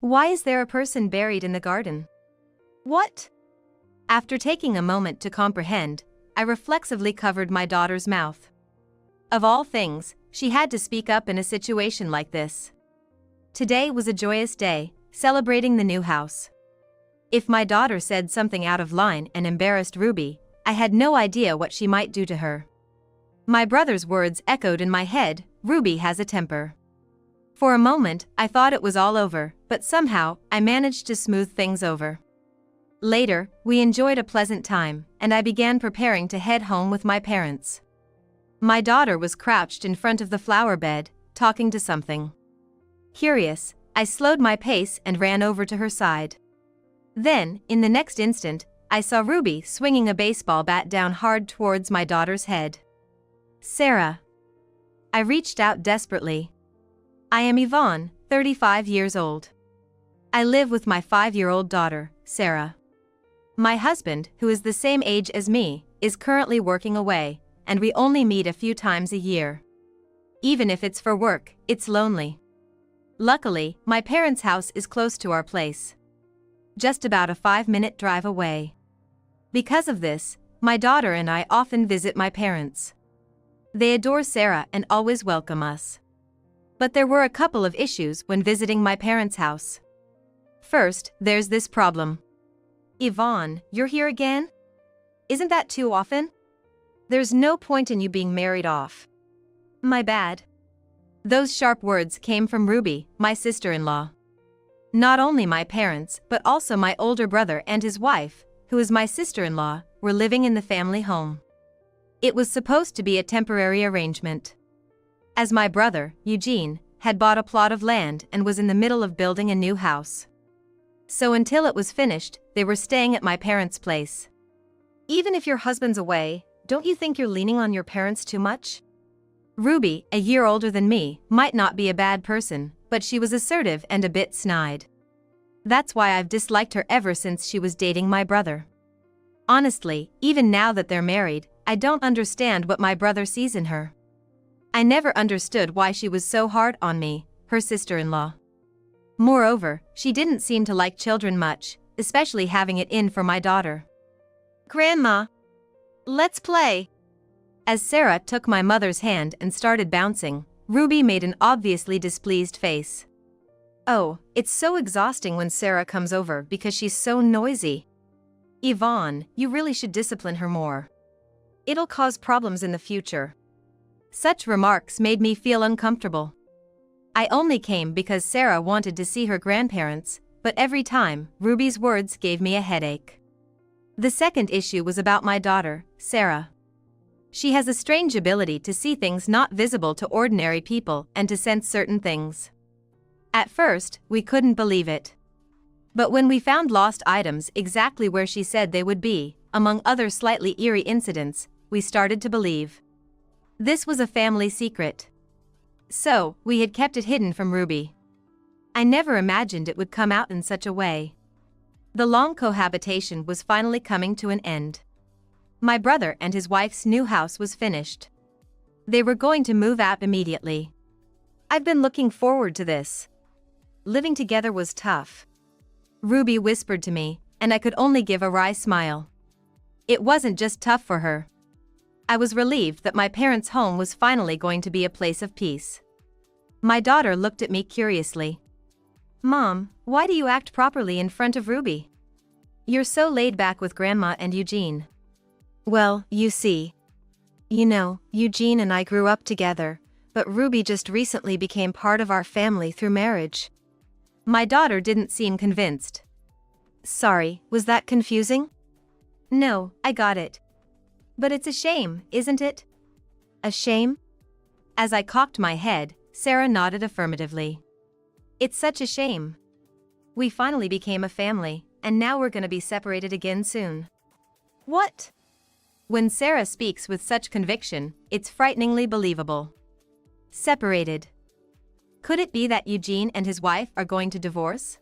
Why is there a person buried in the garden? What? After taking a moment to comprehend, I reflexively covered my daughter's mouth. Of all things, she had to speak up in a situation like this. Today was a joyous day, celebrating the new house. If my daughter said something out of line and embarrassed Ruby, I had no idea what she might do to her. My brother's words echoed in my head, "Ruby has a temper." For a moment, I thought it was all over, but somehow, I managed to smooth things over. Later, we enjoyed a pleasant time, and I began preparing to head home with my parents. My daughter was crouched in front of the flower bed, talking to something. Curious, I slowed my pace and ran over to her side. Then, in the next instant, I saw Ruby swinging a baseball bat down hard towards my daughter's head. "Sarah." I reached out desperately. I am Yvonne, 35 years old. I live with my 5-year-old daughter, Sarah. My husband, who is the same age as me, is currently working away, and we only meet a few times a year. Even if it's for work, it's lonely. Luckily, my parents' house is close to our place. Just about a 5-minute drive away. Because of this, my daughter and I often visit my parents. They adore Sarah and always welcome us. But there were a couple of issues when visiting my parents' house. First, there's this problem. "Yvonne, you're here again? Isn't that too often? There's no point in you being married off." "My bad." Those sharp words came from Ruby, my sister-in-law. Not only my parents, but also my older brother and his wife, who is my sister-in-law, were living in the family home. It was supposed to be a temporary arrangement. As my brother, Eugene, had bought a plot of land and was in the middle of building a new house. So until it was finished, they were staying at my parents' place. "Even if your husband's away, don't you think you're leaning on your parents too much?" Ruby, a year older than me, might not be a bad person, but she was assertive and a bit snide. That's why I've disliked her ever since she was dating my brother. Honestly, even now that they're married, I don't understand what my brother sees in her. I never understood why she was so hard on me, her sister-in-law. Moreover, she didn't seem to like children much, especially having it in for my daughter. "Grandma, let's play." As Sarah took my mother's hand and started bouncing, Ruby made an obviously displeased face. "Oh, it's so exhausting when Sarah comes over because she's so noisy. Yvonne, you really should discipline her more. It'll cause problems in the future." Such remarks made me feel uncomfortable. I only came because Sarah wanted to see her grandparents, but every time, Ruby's words gave me a headache. The second issue was about my daughter, Sarah. She has a strange ability to see things not visible to ordinary people and to sense certain things. At first, we couldn't believe it. But when we found lost items exactly where she said they would be, among other slightly eerie incidents, we started to believe. This was a family secret. So, we had kept it hidden from Ruby. I never imagined it would come out in such a way. The long cohabitation was finally coming to an end. My brother and his wife's new house was finished. They were going to move out immediately. I've been looking forward to this. Living together was tough. Ruby whispered to me, and I could only give a wry smile. It wasn't just tough for her. I was relieved that my parents' home was finally going to be a place of peace. My daughter looked at me curiously. "Mom, why do you act properly in front of Ruby? You're so laid back with Grandma and Eugene." "Well, you see. Eugene and I grew up together, but Ruby just recently became part of our family through marriage." My daughter didn't seem convinced. "Sorry, was that confusing?" "No, I got it. But it's a shame, isn't it?" "A shame?" As I cocked my head, Sarah nodded affirmatively. "It's such a shame. We finally became a family, and now we're gonna be separated again soon." "What?" When Sarah speaks with such conviction, it's frighteningly believable. Separated. Could it be that Eugene and his wife are going to divorce?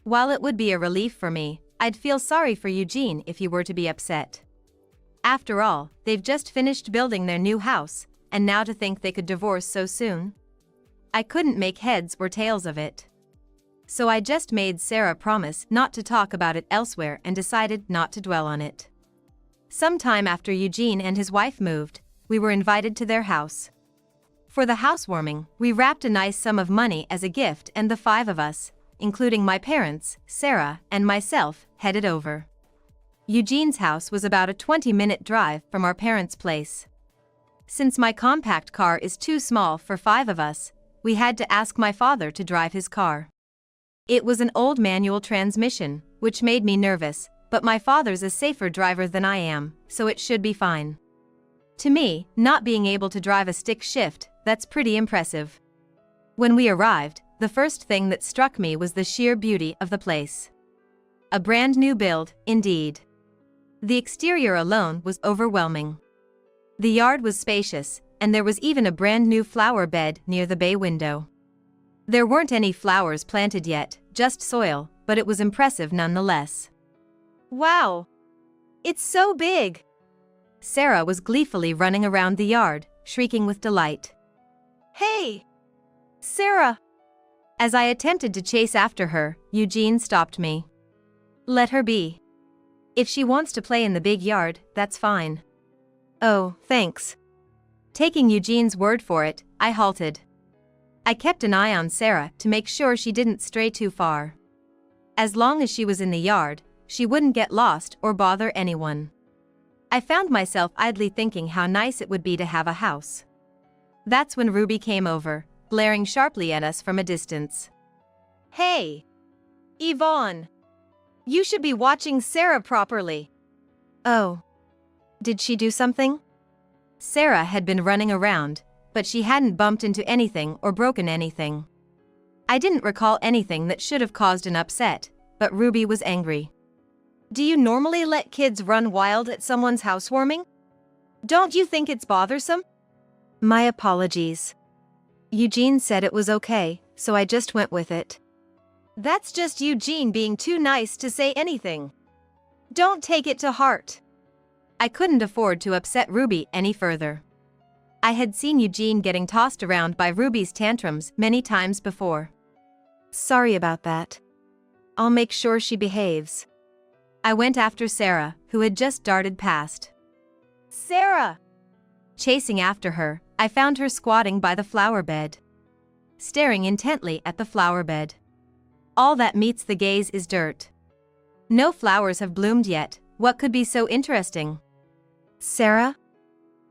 While it would be a relief for me, I'd feel sorry for Eugene if he were to be upset. After all, they've just finished building their new house, and now to think they could divorce so soon? I couldn't make heads or tails of it. so I just made Sarah promise not to talk about it elsewhere and decided not to dwell on it. Sometime after Eugene and his wife moved, we were invited to their house. For the housewarming, we wrapped a nice sum of money as a gift, and the 5 of us, including my parents, Sarah, and myself, headed over. Eugene's house was about a 20-minute drive from our parents' place. Since my compact car is too small for 5 of us, we had to ask my father to drive his car. It was an old manual transmission, which made me nervous, but my father's a safer driver than I am, so it should be fine. To me, not being able to drive a stick shift, that's pretty impressive. When we arrived, the first thing that struck me was the sheer beauty of the place. A brand new build, indeed. The exterior alone was overwhelming. The yard was spacious, and there was even a brand new flower bed near the bay window. There weren't any flowers planted yet, just soil, but it was impressive nonetheless. Wow! It's so big! Sarah was gleefully running around the yard, shrieking with delight. Hey! Sarah! As I attempted to chase after her, Eugene stopped me. Let her be. If she wants to play in the big yard, that's fine. Oh, thanks. Taking Eugene's word for it, I halted. I kept an eye on Sarah to make sure she didn't stray too far. As long as she was in the yard, she wouldn't get lost or bother anyone. I found myself idly thinking how nice it would be to have a house. That's when Ruby came over, glaring sharply at us from a distance. Hey! Yvonne! You should be watching Sarah properly. Oh. Did she do something? Sarah had been running around, but she hadn't bumped into anything or broken anything. I didn't recall anything that should have caused an upset, but Ruby was angry. Do you normally let kids run wild at someone's housewarming? Don't you think it's bothersome? My apologies. Eugene said it was okay, so I just went with it. That's just Eugene being too nice to say anything. Don't take it to heart. I couldn't afford to upset Ruby any further. I had seen Eugene getting tossed around by Ruby's tantrums many times before. Sorry about that. I'll make sure she behaves. I went after Sarah, who had just darted past. Sarah! Chasing after her, I found her squatting by the flower bed, staring intently at the flower bed. All that meets the gaze is dirt. No flowers have bloomed yet. What could be so interesting? Sarah?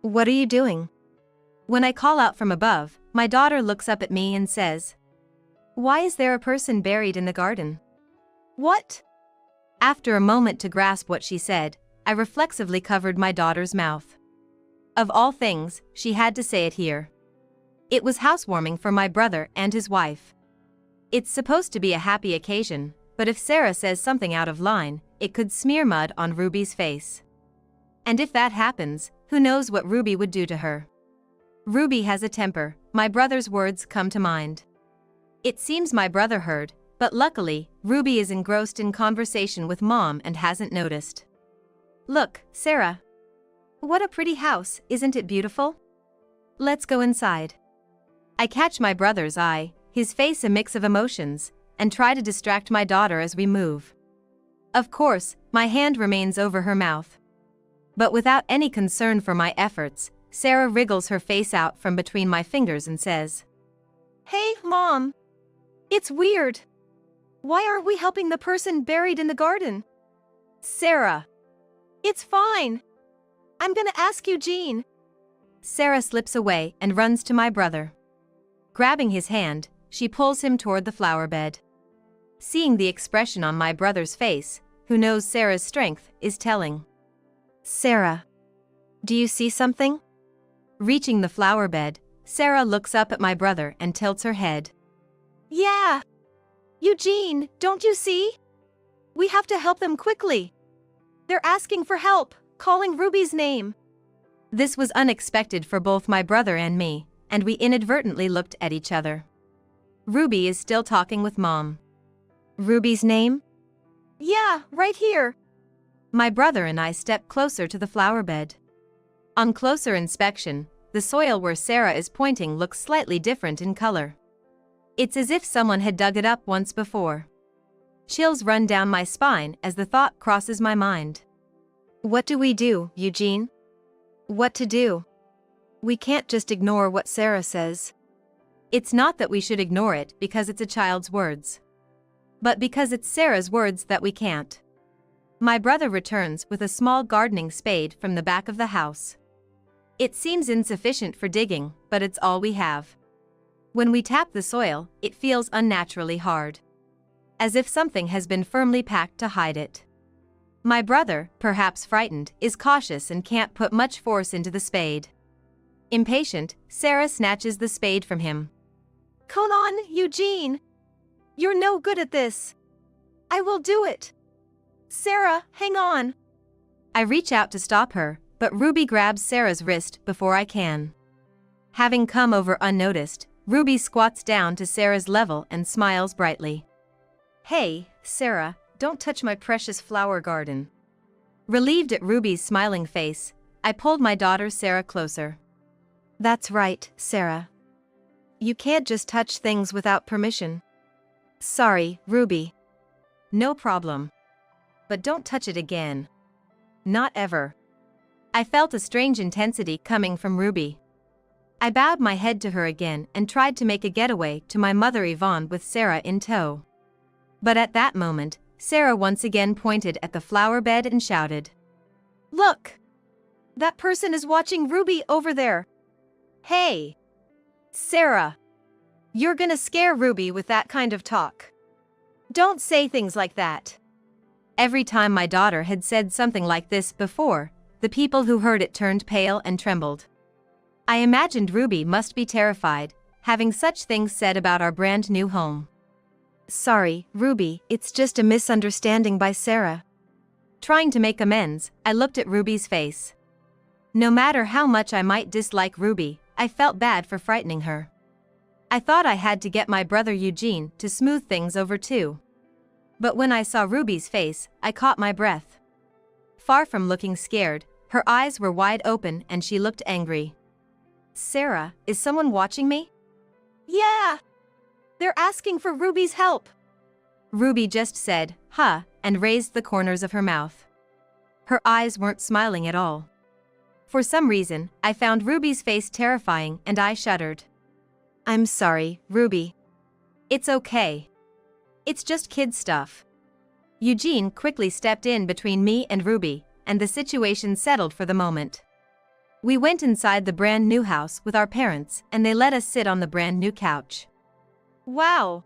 What are you doing? When I call out from above, my daughter looks up at me and says, "Why is there a person buried in the garden?" What? After a moment to grasp what she said, I reflexively covered my daughter's mouth. Of all things, she had to say it here. It was housewarming for my brother and his wife. It's supposed to be a happy occasion, but if Sarah says something out of line, it could smear mud on Ruby's face. And if that happens, who knows what Ruby would do to her? Ruby has a temper, my brother's words come to mind. It seems my brother heard, but luckily, Ruby is engrossed in conversation with Mom and hasn't noticed. Look, Sarah. What a pretty house, isn't it beautiful? Let's go inside. I catch my brother's eye, his face a mix of emotions, and try to distract my daughter as we move. Of course, my hand remains over her mouth. But without any concern for my efforts, Sarah wriggles her face out from between my fingers and says, "Hey, Mom. It's weird. Why aren't we helping the person buried in the garden?" Sarah. It's fine. I'm gonna ask Eugene. Sarah slips away and runs to my brother. Grabbing his hand, she pulls him toward the flower bed. Seeing the expression on my brother's face, who knows Sarah's strength, is telling. Sarah. Do you see something? Reaching the flower bed, Sarah looks up at my brother and tilts her head. Yeah. Eugene, don't you see? We have to help them quickly. They're asking for help, calling Ruby's name. This was unexpected for both my brother and me, and we inadvertently looked at each other. Ruby is still talking with Mom. Ruby's name? Yeah, right here. My brother and I step closer to the flower bed. On closer inspection, the soil where Sarah is pointing looks slightly different in color. It's as if someone had dug it up once before. Chills run down my spine as the thought crosses my mind. What do we do, Eugene? What to do? We can't just ignore what Sarah says. It's not that we should ignore it because it's a child's words, but because it's Sarah's words that we can't. My brother returns with a small gardening spade from the back of the house. It seems insufficient for digging, but it's all we have. When we tap the soil, it feels unnaturally hard, as if something has been firmly packed to hide it. My brother, perhaps frightened, is cautious and can't put much force into the spade. Impatient, Sarah snatches the spade from him. Come on, Eugene! You're no good at this. I will do it. Sarah, hang on. I reach out to stop her, but Ruby grabs Sarah's wrist before I can. Having come over unnoticed, Ruby squats down to Sarah's level and smiles brightly. Hey, Sarah, don't touch my precious flower garden. Relieved at Ruby's smiling face, I pulled my daughter Sarah closer. That's right, Sarah. You can't just touch things without permission. Sorry, Ruby. No problem. But don't touch it again. Not ever. I felt a strange intensity coming from Ruby. I bowed my head to her again and tried to make a getaway to my mother Yvonne with Sarah in tow. But at that moment, Sarah once again pointed at the flower bed and shouted, "Look! That person is watching Ruby over there! Hey! Sarah! You're gonna scare Ruby with that kind of talk. Don't say things like that." Every time my daughter had said something like this before, the people who heard it turned pale and trembled. I imagined Ruby must be terrified, having such things said about our brand new home. Sorry, Ruby, it's just a misunderstanding by Sarah. Trying to make amends, I looked at Ruby's face. No matter how much I might dislike Ruby, I felt bad for frightening her. I thought I had to get my brother Eugene to smooth things over too. But when I saw Ruby's face, I caught my breath. Far from looking scared, her eyes were wide open and she looked angry. Sarah, is someone watching me? Yeah! They're asking for Ruby's help. Ruby just said, huh, and raised the corners of her mouth. Her eyes weren't smiling at all. For some reason, I found Ruby's face terrifying and I shuddered. I'm sorry, Ruby. It's okay. It's just kid stuff. Eugene quickly stepped in between me and Ruby, and the situation settled for the moment. We went inside the brand new house with our parents and they let us sit on the brand new couch. Wow!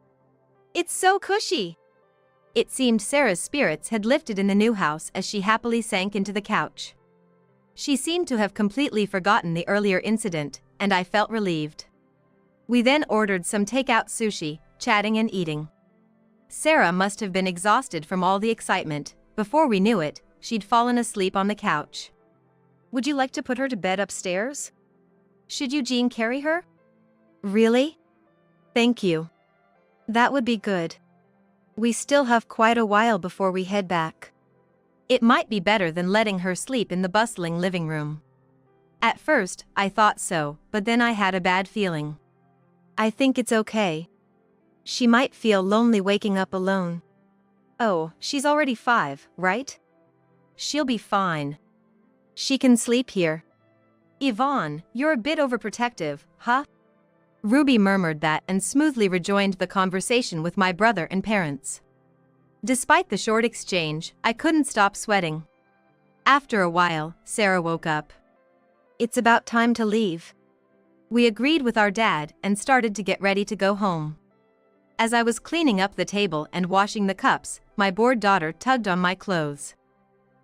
It's so cushy! It seemed Sarah's spirits had lifted in the new house as she happily sank into the couch. She seemed to have completely forgotten the earlier incident, and I felt relieved. We then ordered some takeout sushi, chatting and eating. Sarah must have been exhausted from all the excitement. Before we knew it, she'd fallen asleep on the couch. Would you like to put her to bed upstairs? Should Eugene carry her? Really? Thank you. That would be good. We still have quite a while before we head back. It might be better than letting her sleep in the bustling living room. At first, I thought so, but then I had a bad feeling. I think it's okay. She might feel lonely waking up alone. Oh, she's already 5, right? She'll be fine. She can sleep here. Yvonne, you're a bit overprotective, huh? Ruby murmured that and smoothly rejoined the conversation with my brother and parents. Despite the short exchange, I couldn't stop sweating. After a while, Sarah woke up. It's about time to leave. We agreed with our dad and started to get ready to go home. As I was cleaning up the table and washing the cups, my bored daughter tugged on my clothes.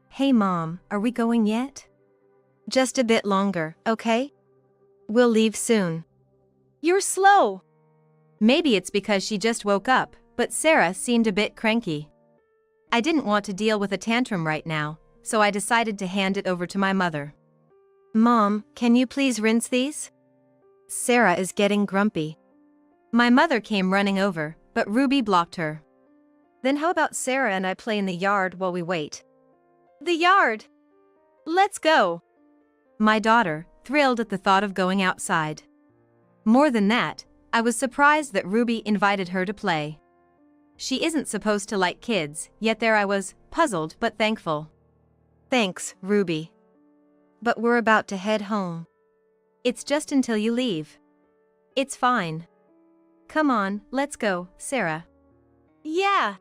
Hey Mom, are we going yet? Just a bit longer, okay? We'll leave soon. You're slow. Maybe it's because she just woke up, but Sarah seemed a bit cranky. I didn't want to deal with a tantrum right now, so I decided to hand it over to my mother. Mom, can you please rinse these? Sarah is getting grumpy. My mother came running over, but Ruby blocked her. Then how about Sarah and I play in the yard while we wait? The yard! Let's go! My daughter, thrilled at the thought of going outside. More than that, I was surprised that Ruby invited her to play. She isn't supposed to like kids, yet there I was, puzzled but thankful. Thanks, Ruby. But we're about to head home. It's just until you leave. It's fine. Come on, let's go, Sarah. Yeah.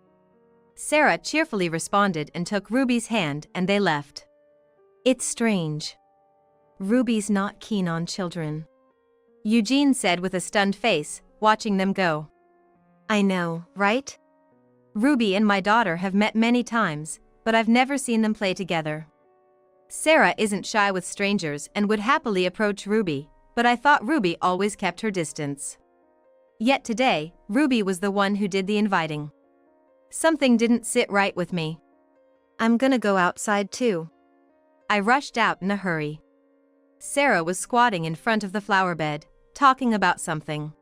Sarah cheerfully responded and took Ruby's hand, and they left. It's strange. Ruby's not keen on children, Eugene said with a stunned face, watching them go. I know, right? Ruby and my daughter have met many times, but I've never seen them play together. Sarah isn't shy with strangers and would happily approach Ruby, but I thought Ruby always kept her distance. Yet today, Ruby was the one who did the inviting. Something didn't sit right with me. I'm gonna go outside too. I rushed out in a hurry. Sarah was squatting in front of the flower bed, talking about something.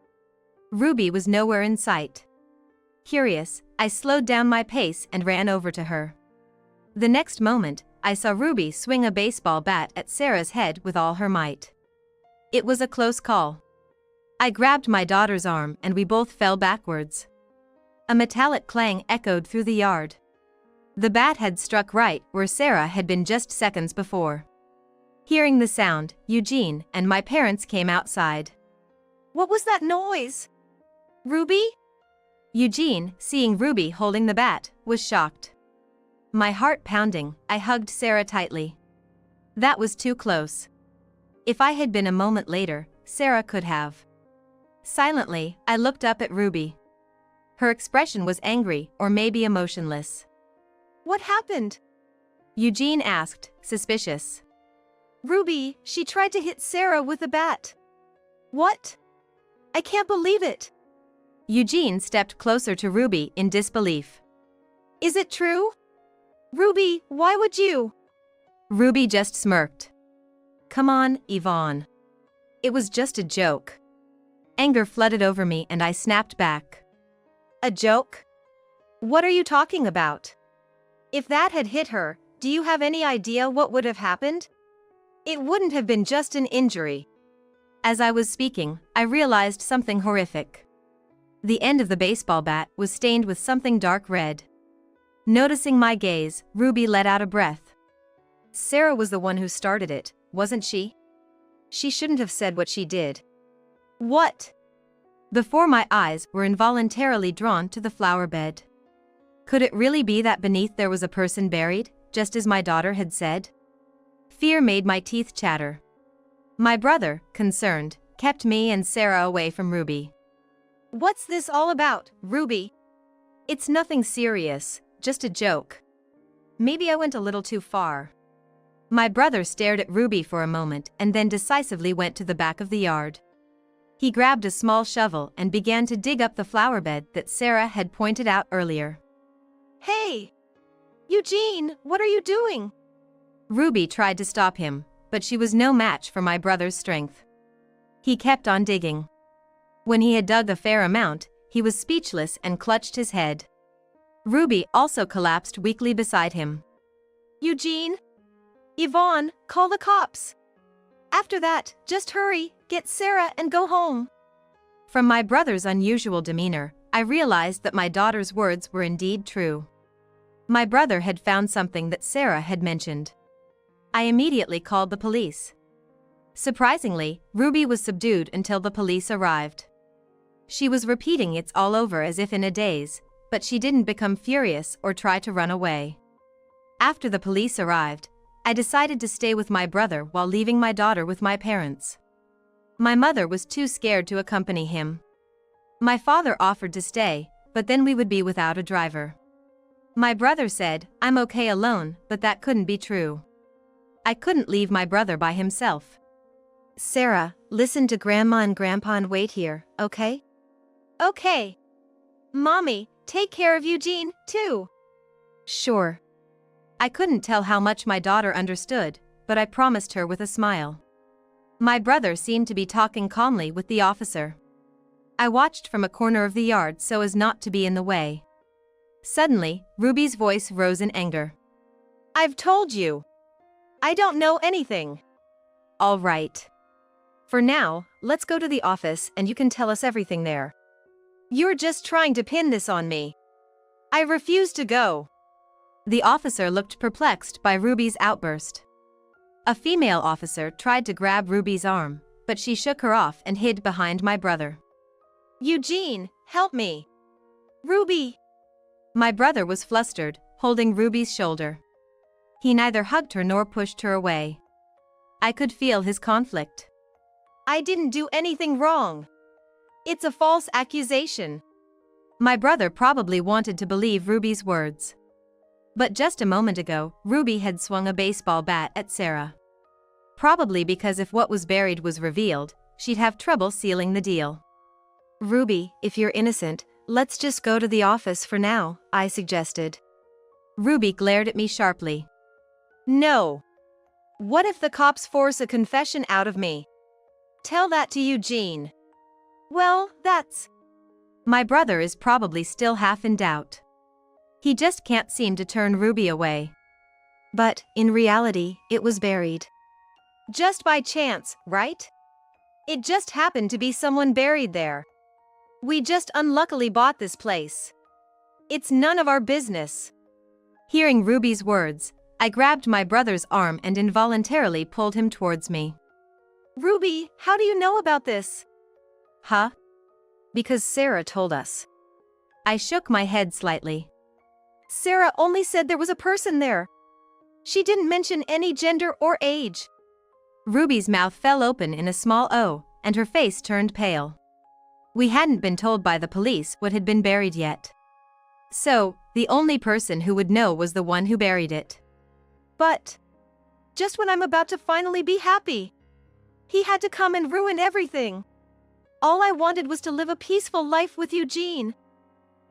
Ruby was nowhere in sight. Curious, I slowed down my pace and ran over to her. The next moment, I saw Ruby swing a baseball bat at Sarah's head with all her might. It was a close call. I grabbed my daughter's arm and we both fell backwards. A metallic clang echoed through the yard. The bat had struck right where Sarah had been just seconds before. Hearing the sound, Eugene and my parents came outside. What was that noise? Ruby? Eugene, seeing Ruby holding the bat, was shocked. My heart pounding, I hugged Sarah tightly. That was too close. If I had been a moment later, Sarah could have. Silently, I looked up at Ruby. Her expression was angry or maybe emotionless. What happened? Eugene asked, suspicious. Ruby, she tried to hit Sarah with a bat. What? I can't believe it. Eugene stepped closer to Ruby in disbelief. Is it true? Ruby, why would you? Ruby just smirked. Come on, Yvonne. It was just a joke. Anger flooded over me and I snapped back. A joke? What are you talking about? If that had hit her, do you have any idea what would have happened? It wouldn't have been just an injury. As I was speaking, I realized something horrific. The end of the baseball bat was stained with something dark red. Noticing my gaze, Ruby let out a breath. Sarah was the one who started it, wasn't she? She shouldn't have said what she did. What? Before my eyes were involuntarily drawn to the flower bed. Could it really be that beneath there was a person buried, just as my daughter had said? Fear made my teeth chatter. My brother, concerned, kept me and Sarah away from Ruby. What's this all about, Ruby? It's nothing serious, just a joke. Maybe I went a little too far. My brother stared at Ruby for a moment and then decisively went to the back of the yard. He grabbed a small shovel and began to dig up the flower bed that Sarah had pointed out earlier. Hey! Eugene, what are you doing? Ruby tried to stop him, but she was no match for my brother's strength. He kept on digging. When he had dug a fair amount, he was speechless and clutched his head. Ruby also collapsed weakly beside him. Eugene? Yvonne, call the cops. After that, just hurry, get Sarah and go home. From my brother's unusual demeanor, I realized that my daughter's words were indeed true. My brother had found something that Sarah had mentioned. I immediately called the police. Surprisingly, Ruby was subdued until the police arrived. She was repeating "it's all over" as if in a daze, but she didn't become furious or try to run away. After the police arrived, I decided to stay with my brother while leaving my daughter with my parents. My mother was too scared to accompany him. My father offered to stay, but then we would be without a driver. My brother said, "I'm okay alone," but that couldn't be true. I couldn't leave my brother by himself. Sarah, listen to Grandma and Grandpa and wait here, okay? Okay. Mommy, take care of Eugene, too. Sure. I couldn't tell how much my daughter understood, but I promised her with a smile. My brother seemed to be talking calmly with the officer. I watched from a corner of the yard so as not to be in the way. Suddenly, Ruby's voice rose in anger. I've told you. I don't know anything. All right. For now, let's go to the office and you can tell us everything there. You're just trying to pin this on me. I refuse to go. The officer looked perplexed by Ruby's outburst. A female officer tried to grab Ruby's arm, but she shook her off and hid behind my brother. Eugene, help me. Ruby. My brother was flustered, holding Ruby's shoulder. He neither hugged her nor pushed her away. I could feel his conflict. I didn't do anything wrong. It's a false accusation. My brother probably wanted to believe Ruby's words. But just a moment ago, Ruby had swung a baseball bat at Sarah. Probably because if what was buried was revealed, she'd have trouble sealing the deal. Ruby, if you're innocent, let's just go to the office for now, I suggested. Ruby glared at me sharply. No. What if the cops force a confession out of me? Tell that to Eugene. Well, that's... My brother is probably still half in doubt. He just can't seem to turn Ruby away. But, in reality, it was buried. Just by chance, right? It just happened to be someone buried there. We just unluckily bought this place. It's none of our business. Hearing Ruby's words, I grabbed my brother's arm and involuntarily pulled him towards me. Ruby, how do you know about this? Huh? Because Sarah told us. I shook my head slightly. Sarah only said there was a person there. She didn't mention any gender or age. Ruby's mouth fell open in a small O, and her face turned pale. We hadn't been told by the police what had been buried yet. So, the only person who would know was the one who buried it. But, just when I'm about to finally be happy, he had to come and ruin everything. All I wanted was to live a peaceful life with Eugene.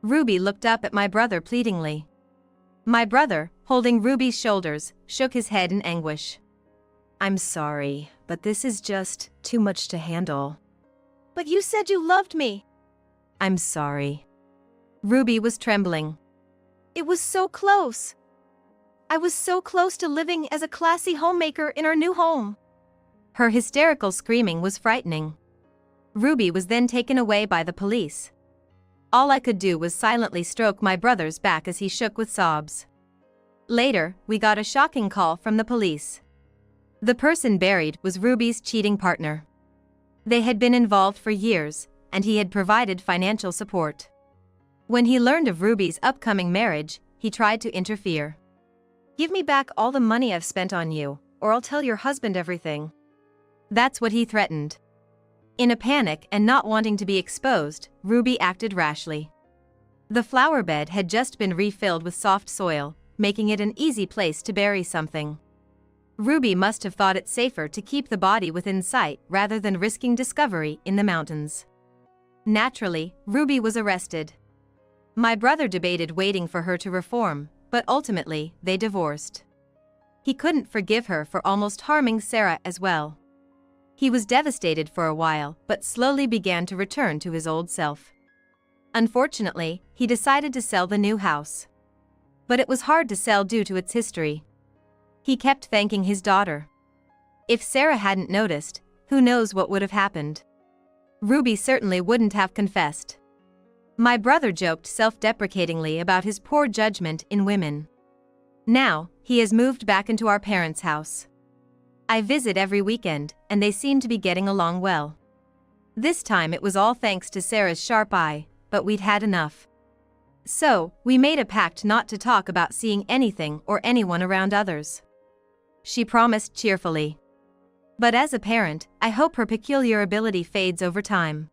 Ruby looked up at my brother pleadingly. My brother, holding Ruby's shoulders, shook his head in anguish. I'm sorry, but this is just too much to handle. But you said you loved me. I'm sorry. Ruby was trembling. It was so close. I was so close to living as a classy homemaker in our new home. Her hysterical screaming was frightening. Ruby was then taken away by the police. All I could do was silently stroke my brother's back as he shook with sobs. Later, we got a shocking call from the police. The person buried was Ruby's cheating partner. They had been involved for years, and he had provided financial support. When he learned of Ruby's upcoming marriage, he tried to interfere. Give me back all the money I've spent on you, or I'll tell your husband everything. That's what he threatened. In a panic and not wanting to be exposed, Ruby acted rashly. The flower bed had just been refilled with soft soil, making it an easy place to bury something. Ruby must have thought it safer to keep the body within sight rather than risking discovery in the mountains. Naturally, Ruby was arrested. My brother debated waiting for her to reform, but ultimately, they divorced. He couldn't forgive her for almost harming Sarah as well. He was devastated for a while, but slowly began to return to his old self. Unfortunately, he decided to sell the new house. But it was hard to sell due to its history. He kept thanking his daughter. If Sarah hadn't noticed, who knows what would have happened. Ruby certainly wouldn't have confessed. My brother joked self-deprecatingly about his poor judgment in women. Now, he has moved back into our parents' house. I visit every weekend, and they seem to be getting along well. This time it was all thanks to Sarah's sharp eye, but we'd had enough. So, we made a pact not to talk about seeing anything or anyone around others. She promised cheerfully. But as a parent, I hope her peculiar ability fades over time.